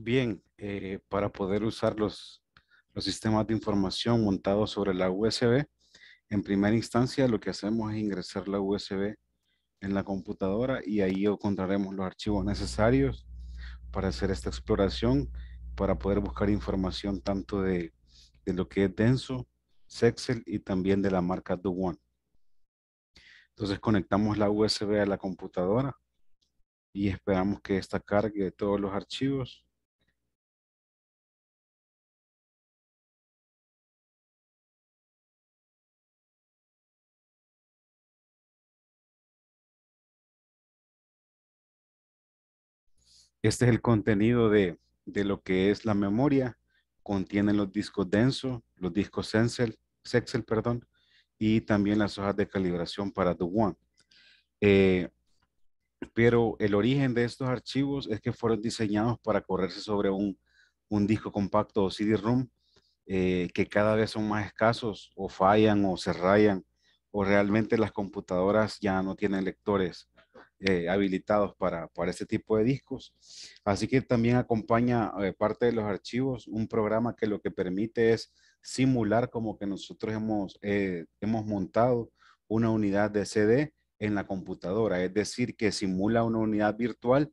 Bien, para poder usar los sistemas de información montados sobre la USB, en primera instancia lo que hacemos es ingresar la USB en la computadora y ahí encontraremos los archivos necesarios para hacer esta exploración, para poder buscar información tanto de lo que es denso, Sexel y también de la marca Do1. Entonces conectamos la USB a la computadora y esperamos que esta cargue todos los archivos. Este es el contenido de lo que es la memoria. Contiene los discos densos, los discos Sexel, perdón, y también las hojas de calibración para The One. Eh, pero el origen de estos archivos es que fueron diseñados para correrse sobre un disco compacto o CD-ROM que cada vez son más escasos o fallan o se rayan o realmente las computadoras ya no tienen lectores habilitados para este tipo de discos. Así que también acompaña parte de los archivos un programa que lo que permite es simular como que nosotros hemos montado una unidad de CD en la computadora, es decir, que simula una unidad virtual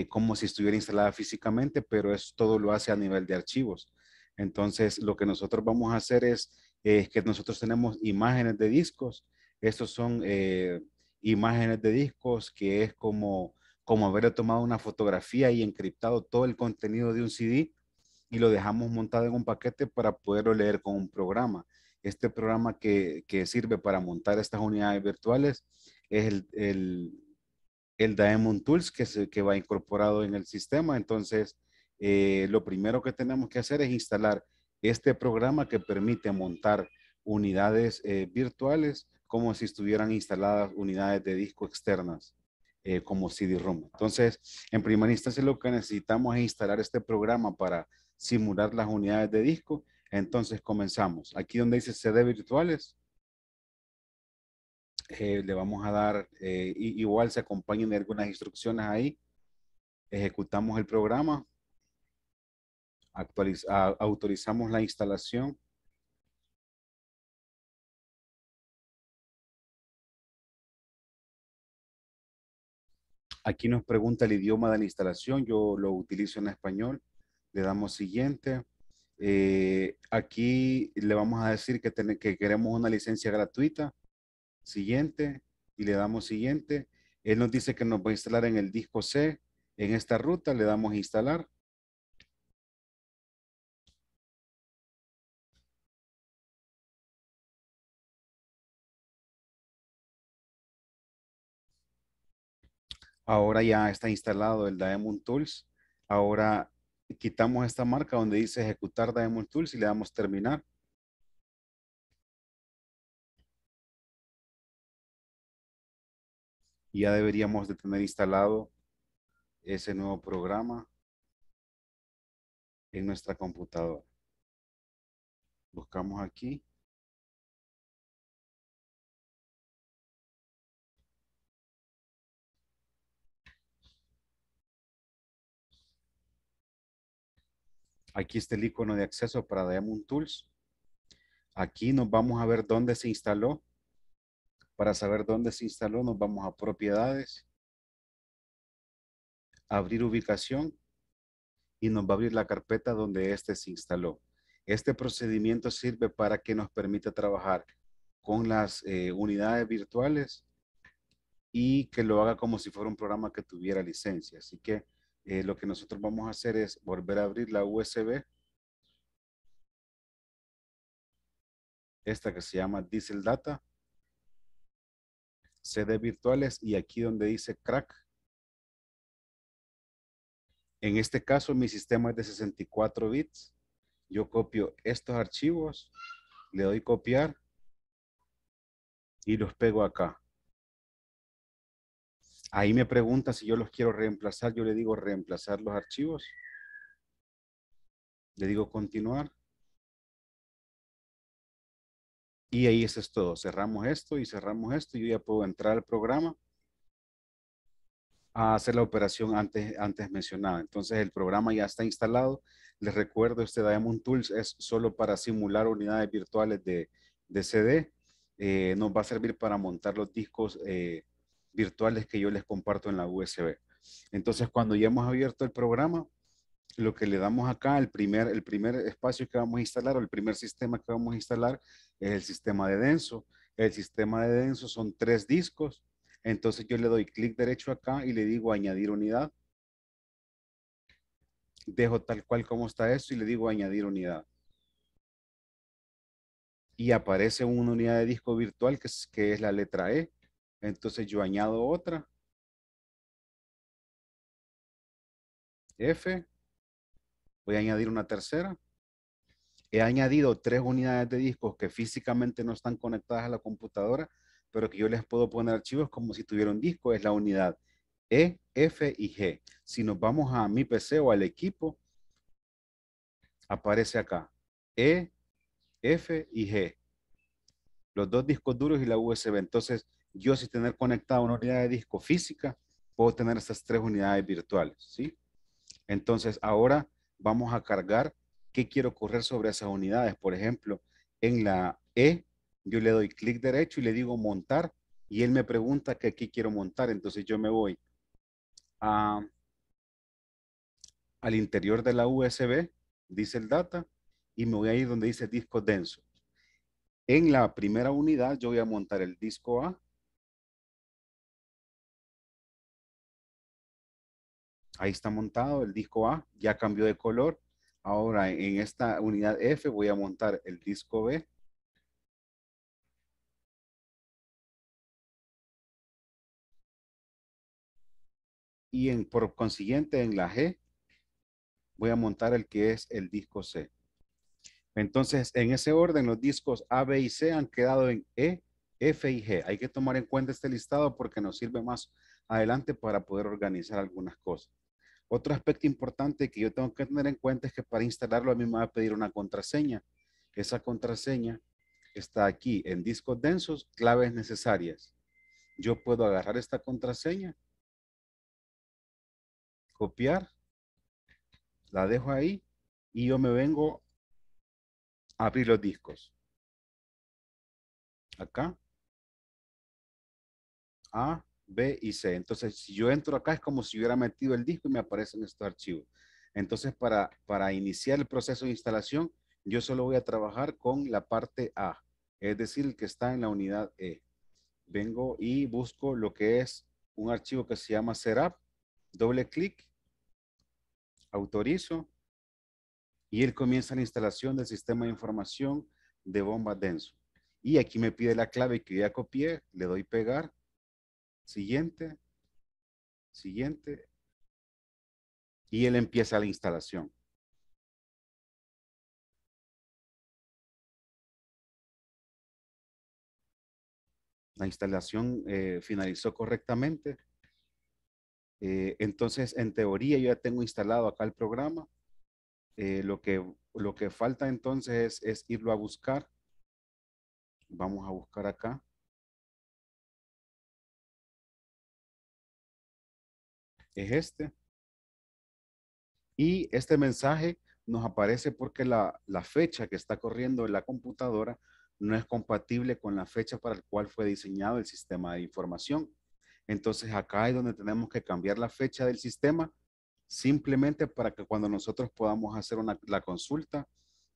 como si estuviera instalada físicamente, pero es todo lo hace a nivel de archivos. Entonces, lo que nosotros vamos a hacer es que nosotros tenemos imágenes de discos. Estos son imágenes de discos que es como haber tomado una fotografía y encriptado todo el contenido de un CD y lo dejamos montado en un paquete para poderlo leer con un programa. Este programa que sirve para montar estas unidades virtuales es el Diamond Tools que va incorporado en el sistema. Entonces, lo primero que tenemos que hacer es instalar este programa que permite montar unidades virtuales como si estuvieran instaladas unidades de disco externas, como CD-ROM. Entonces, en primera instancia lo que necesitamos es instalar este programa para simular las unidades de disco. Entonces, comenzamos. Aquí donde dice CD virtuales, le vamos a dar, igual se acompañan de algunas instrucciones ahí. Ejecutamos el programa, autorizamos la instalación. Aquí nos pregunta el idioma de la instalación, yo lo utilizo en español. Le damos siguiente. Aquí le vamos a decir que queremos una licencia gratuita. Siguiente. Y le damos siguiente. Él nos dice que nos va a instalar en el disco C. En esta ruta le damos instalar. Ahora ya está instalado el Diamond Tools. Ahora quitamos esta marca donde dice ejecutar Diamond Tools y le damos terminar. Y ya deberíamos de tener instalado ese nuevo programa en nuestra computadora. Buscamos aquí. Aquí está el icono de acceso para Diamond Tools. Aquí nos vamos a ver dónde se instaló. Para saber dónde se instaló, nos vamos a propiedades, abrir ubicación y nos va a abrir la carpeta donde este se instaló. Este procedimiento sirve para que nos permita trabajar con las unidades virtuales y que lo haga como si fuera un programa que tuviera licencia. Así que lo que nosotros vamos a hacer es volver a abrir la USB, esta que se llama Diesel Data, CD virtuales y aquí donde dice crack. En este caso mi sistema es de 64 bits. Yo copio estos archivos, le doy copiar y los pego acá. Ahí me pregunta si yo los quiero reemplazar. Yo le digo reemplazar los archivos. Le digo continuar. Y ahí eso es todo. Cerramos esto y cerramos esto. Yo ya puedo entrar al programa a hacer la operación antes mencionada. Entonces el programa ya está instalado. Les recuerdo, este Diamond Tools es solo para simular unidades virtuales de CD. Nos va a servir para montar los discos virtuales que yo les comparto en la USB. Entonces, cuando ya hemos abierto el programa, lo que le damos acá, el primer espacio que vamos a instalar o el primer sistema que vamos a instalar es el sistema de denso. El sistema de denso son 3 discos. Entonces yo le doy clic derecho acá y le digo añadir unidad. Dejo tal cual como está esto y le digo añadir unidad. Y aparece una unidad de disco virtual que es la letra E. Entonces yo añado otra, F. Voy a añadir una tercera. He añadido 3 unidades de discos que físicamente no están conectadas a la computadora, pero que yo les puedo poner archivos como si tuviera un disco. Es la unidad E, F y G. Si nos vamos a mi PC o al equipo, aparece acá E, F y G. Los 2 discos duros y la USB. Entonces, yo si tener conectada una unidad de disco física, puedo tener estas 3 unidades virtuales, ¿sí? Entonces, ahora vamos a cargar qué quiero correr sobre esas unidades. Por ejemplo, en la E, yo le doy clic derecho y le digo montar y él me pregunta que qué quiero montar. Entonces, yo me voy a- al interior de la USB, dice el data, y me voy a ir donde dice disco denso. En la primera unidad, yo voy a montar el disco A. Ahí está montado el disco A, ya cambió de color. Ahora en esta unidad F voy a montar el disco B. Y por consiguiente en la G voy a montar el que es el disco C. Entonces, en ese orden, los discos A, B y C han quedado en E, F y G. Hay que tomar en cuenta este listado porque nos sirve más adelante para poder organizar algunas cosas. Otro aspecto importante que yo tengo que tener en cuenta es que para instalarlo a mí me va a pedir una contraseña. Esa contraseña está aquí en discos densos, claves necesarias. Yo puedo agarrar esta contraseña, copiar, la dejo ahí y yo me vengo a abrir los discos. Acá, A, B y C. Entonces, si yo entro acá es como si hubiera metido el disco y me aparecen estos archivos. Entonces, para iniciar el proceso de instalación, yo solo voy a trabajar con la parte A, es decir, el que está en la unidad E. Vengo y busco lo que es un archivo que se llama setup, doble clic, autorizo y él comienza la instalación del sistema de información de bomba denso. Y aquí me pide la clave que ya copié, le doy pegar, siguiente, siguiente, y él empieza la instalación. La instalación finalizó correctamente. Entonces, en teoría, yo ya tengo instalado acá el programa. Lo que falta entonces es irlo a buscar. Vamos a buscar acá. Es este. Y este mensaje nos aparece porque la fecha que está corriendo en la computadora no es compatible con la fecha para el cual fue diseñado el sistema de información. Entonces acá es donde tenemos que cambiar la fecha del sistema simplemente para que cuando nosotros podamos hacer la consulta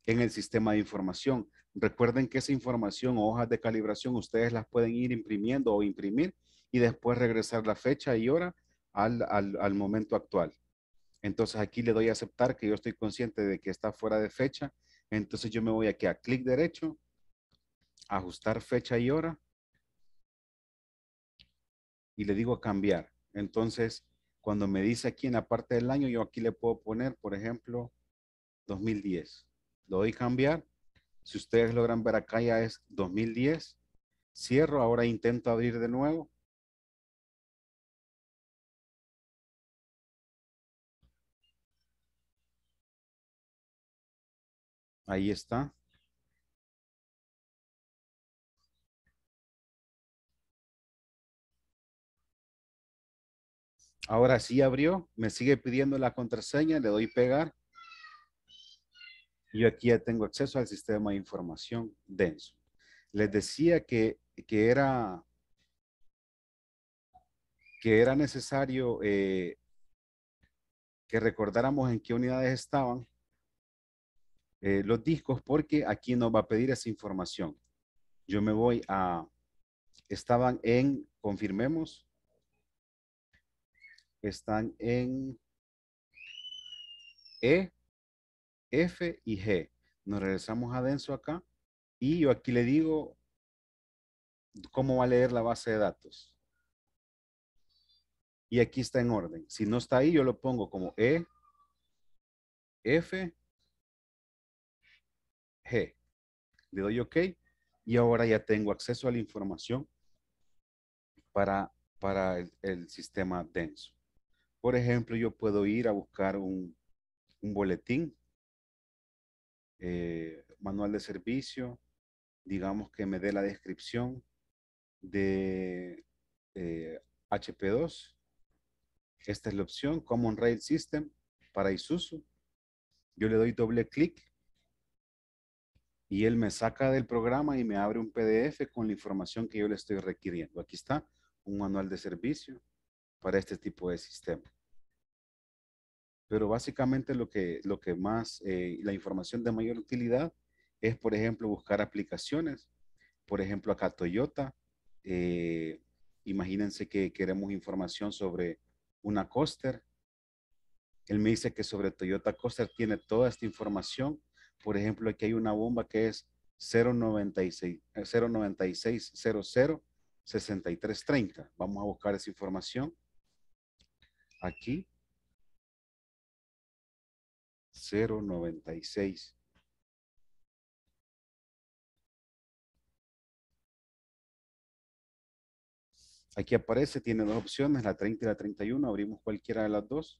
en el sistema de información. Recuerden que esa información o hojas de calibración ustedes las pueden ir imprimiendo o imprimir y después regresar la fecha y hora al momento actual. Entonces aquí le doy a aceptar que yo estoy consciente de que está fuera de fecha. Entonces yo me voy aquí a clic derecho, ajustar fecha y hora y le digo cambiar. Entonces, cuando me dice aquí en la parte del año, yo aquí le puedo poner, por ejemplo, 2010. Lo doy cambiar. Si ustedes logran ver acá ya es 2010. Cierro, ahora intento abrir de nuevo. Ahí está. Ahora sí abrió, me sigue pidiendo la contraseña, le doy pegar. Y yo aquí ya tengo acceso al sistema de información denso. Les decía que era, que era necesario que recordáramos en qué unidades estaban los discos, porque aquí nos va a pedir esa información. Yo me voy a, estaban en, confirmemos, están en E, F y G. Nos regresamos a denso acá y yo aquí le digo cómo va a leer la base de datos. Y aquí está en orden. Si no está ahí, yo lo pongo como E, F, G. Le doy OK y ahora ya tengo acceso a la información para, para el sistema denso. Por ejemplo, yo puedo ir a buscar un boletín, manual de servicio, digamos que me dé la descripción de HP2. Esta es la opción, Common Rail System para Isuzu. Yo le doy doble clic y él me saca del programa y me abre un PDF con la información que yo le estoy requiriendo. Aquí está un manual de servicio para este tipo de sistema. Pero básicamente lo que más, la información de mayor utilidad es, por ejemplo, buscar aplicaciones. Por ejemplo, acá Toyota. eh, Imagínense que queremos información sobre una Coaster. Él me dice que sobre Toyota Coaster tiene toda esta información. Por ejemplo, aquí hay una bomba que es 096, 09600 6330. Vamos a buscar esa información aquí. 096. Aquí aparece, tiene dos opciones, la 30 y la 31. Abrimos cualquiera de las dos.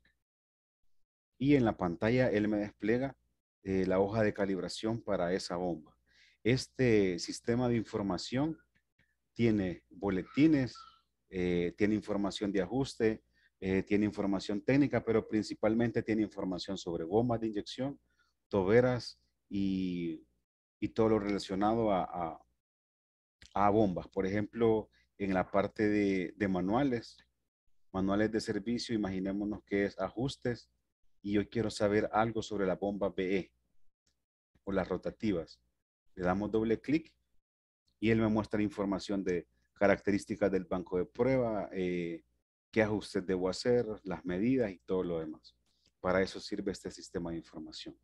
Y en la pantalla él me despliega la hoja de calibración para esa bomba. Este sistema de información tiene boletines, tiene información de ajuste, tiene información técnica, pero principalmente tiene información sobre bombas de inyección, toberas y todo lo relacionado a bombas. Por ejemplo, en la parte de manuales, manuales de servicio, imaginémonos que es ajustes y yo quiero saber algo sobre la bomba BE o las rotativas. Le damos doble clic y él me muestra información de características del banco de prueba, qué ajustes debo hacer, las medidas y todo lo demás. Para eso sirve este sistema de información.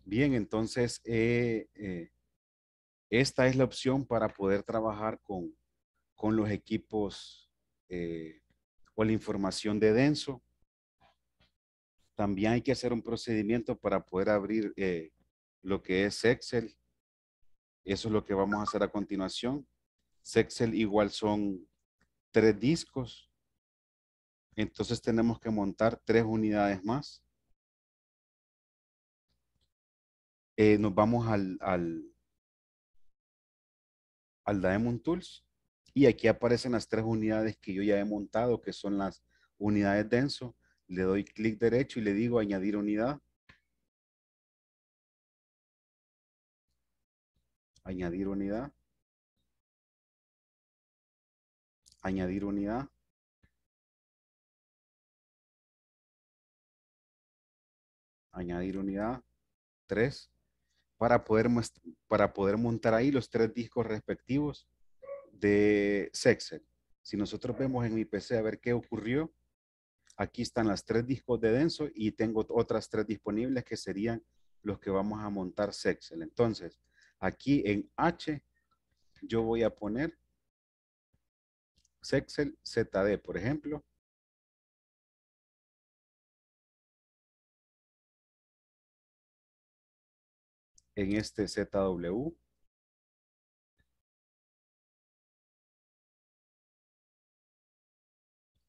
Bien, entonces esta es la opción para poder trabajar con los equipos o la información de denso. También hay que hacer un procedimiento para poder abrir lo que es Excel. Eso es lo que vamos a hacer a continuación. Excel igual son 3 discos. Entonces tenemos que montar 3 unidades más. Nos vamos al Daemon Tools y aquí aparecen las 3 unidades que yo ya he montado, que son las unidades denso. Le doy clic derecho y le digo añadir unidad. Añadir unidad. Añadir unidad. Añadir unidad. 3. Para poder montar ahí los 3 discos respectivos de Sexel. Si nosotros vemos en mi PC a ver qué ocurrió, aquí están las 3 discos de denso y tengo otras 3 disponibles que serían los que vamos a montar Sexel. Entonces, aquí en H yo voy a poner Sexel ZD, por ejemplo. En este ZW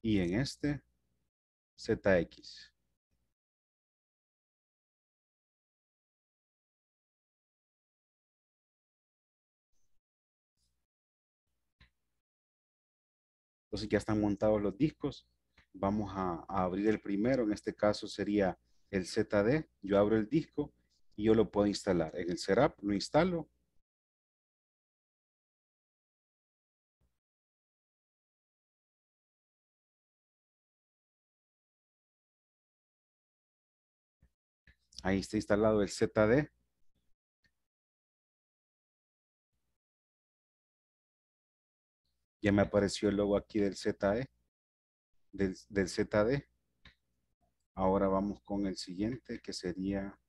y en este ZX. Entonces ya están montados los discos. Vamos a abrir el primero. En este caso sería el ZD. Yo abro el disco y yo lo puedo instalar. En el setup lo instalo. Ahí está instalado el ZD. Ya me apareció el logo aquí del ZD. Del ZD. Ahora vamos con el siguiente, que sería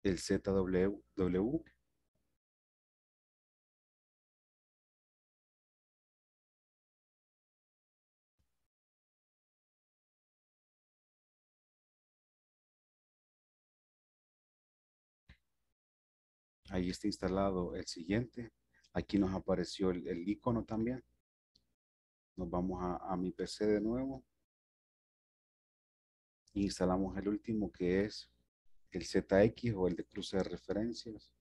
el ZWW. Ahí está instalado el siguiente. Aquí nos apareció el icono también. Nos vamos a mi PC de nuevo. Instalamos el último, que es el ZX o el de cruce de referencias.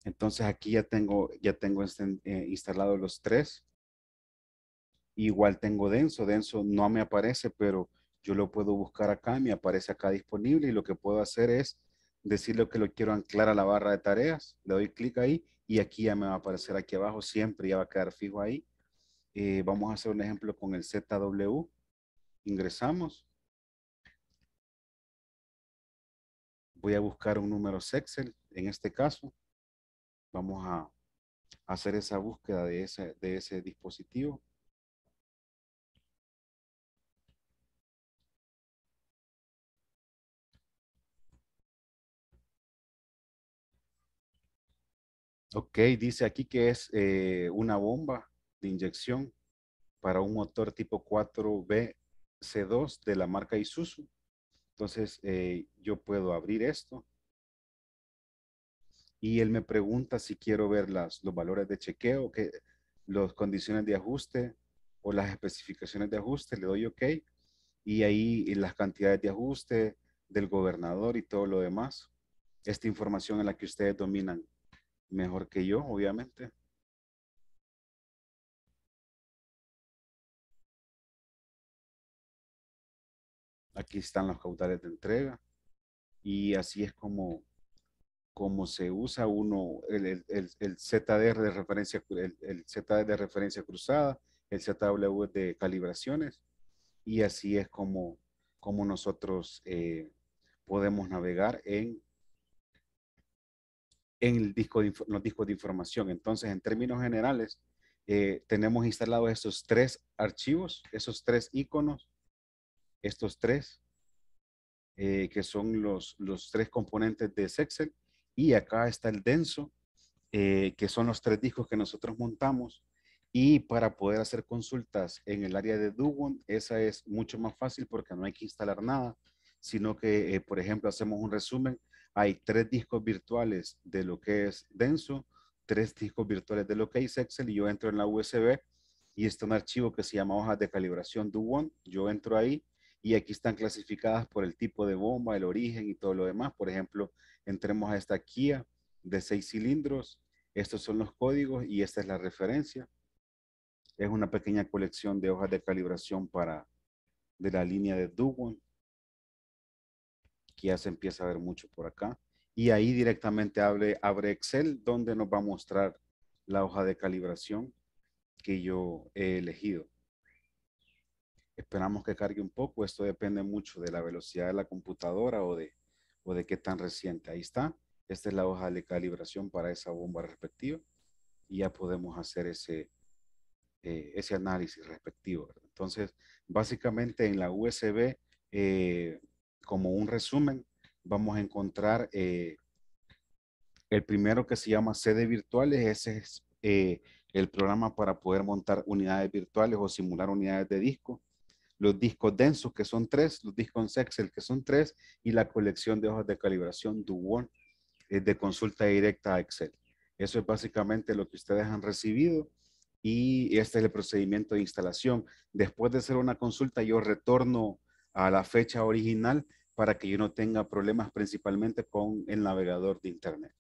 Entonces aquí ya tengo instalados los tres. Igual tengo Denso. Denso no me aparece, pero yo lo puedo buscar acá. Me aparece acá disponible y lo que puedo hacer es decirle que lo quiero anclar a la barra de tareas. Le doy clic ahí y aquí ya me va a aparecer aquí abajo. Siempre ya va a quedar fijo ahí. Vamos a hacer un ejemplo con el ZW. Ingresamos. Voy a buscar un número Excel. En este caso, vamos a hacer esa búsqueda de ese dispositivo. Ok, dice aquí que es una bomba de inyección para un motor tipo 4BC2 de la marca Isuzu. Entonces, yo puedo abrir esto y él me pregunta si quiero ver los valores de chequeo, las condiciones de ajuste o las especificaciones de ajuste. Le doy OK y ahí las cantidades de ajuste del gobernador y todo lo demás. Esta información en la que ustedes dominan mejor que yo, obviamente. Aquí están los caudales de entrega y así es como se usa uno el ZDR de referencia, el ZD de referencia cruzada, el ZW de calibraciones y así es como nosotros podemos navegar en los discos de información. Entonces, en términos generales, tenemos instalados esos tres archivos, esos tres iconos, estos tres, que son los tres componentes de Excel. Y acá está el denso, que son los tres discos que nosotros montamos. Y para poder hacer consultas en el área de Dugon, esa es mucho más fácil porque no hay que instalar nada, sino que, por ejemplo, hacemos un resumen. Hay tres discos virtuales de lo que es denso, tres discos virtuales de lo que es Excel y yo entro en la USB y está un archivo que se llama hojas de calibración Dugon. Yo entro ahí y aquí están clasificadas por el tipo de bomba, el origen y todo lo demás. Por ejemplo, entremos a esta Kia de 6 cilindros. Estos son los códigos y esta es la referencia. Es una pequeña colección de hojas de calibración de la línea de Dugon, que ya se empieza a ver mucho por acá. Y ahí directamente abre Excel, donde nos va a mostrar la hoja de calibración que yo he elegido. Esperamos que cargue un poco. Esto depende mucho de la velocidad de la computadora o de qué tan reciente. Ahí está. Esta es la hoja de calibración para esa bomba respectiva. Y ya podemos hacer ese análisis respectivo, ¿verdad? Entonces, básicamente en la USB, como un resumen, vamos a encontrar el primero que se llama sede virtuales. Ese es el programa para poder montar unidades virtuales o simular unidades de disco. Los discos densos, que son tres, los discos Excel, que son tres, y la colección de hojas de calibración Duon de consulta directa a Excel. Eso es básicamente lo que ustedes han recibido y este es el procedimiento de instalación. Después de hacer una consulta, yo retorno a la fecha original para que yo no tenga problemas principalmente con el navegador de Internet.